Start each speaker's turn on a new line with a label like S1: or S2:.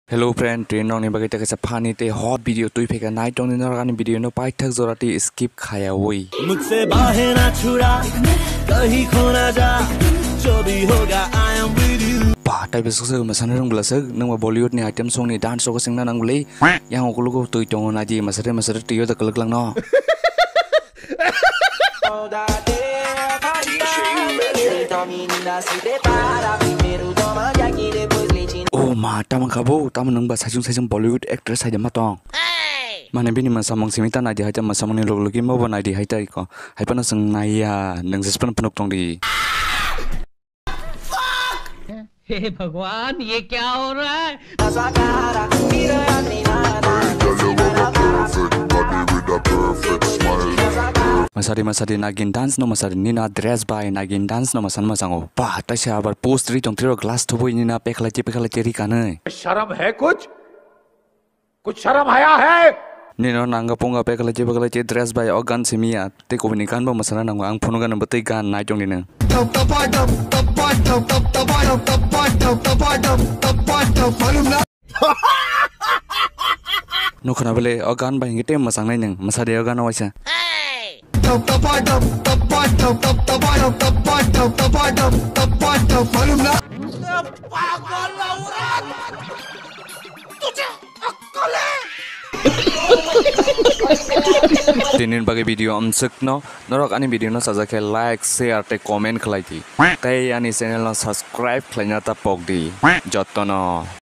S1: Hello friend, train nong ni bagai tak sepani te hot video tu ipheka night tong ni nor video no pai thak zorati skip khaya woi
S2: मुझसे बाहें ना छुड़ा कहीं खो ना जा जो भी होगा I am with you
S1: pa tai besok se masana rong glasak nang ba Bollywood ni item song ni dance ko singna nang lei yang ko lugo tu tong na ji masare tiyo da kalak lang no oh ma tamang kabo tamang nang ba sajung Bollywood actress saja matong mana bini masamang simita na di haja masamang ni logi mau ba na di haja ko hai pana sang naya nang sespan penuk tong di
S3: हे भगवान ये क्या हो रहा है
S1: masari nagin dance no masari nina dress by nagin dance no masan masango pa ta sha abar post ri tong tiro glass thoboi nina pekhala ri kanai
S4: शर्म है कुछ शर्म हया है
S1: nino nanga ponga pekhala che dress by organ semia te ko ni kan ba masana nang ang phunu gan batai gan nai tong ni no khana bele organ ba ngite masang nai nang masade organ waisa Tinin bagai video amsek no norok ani video no saja ke like share te comment khlai ti tai ani channel no subscribe khlainya ta pok di jotono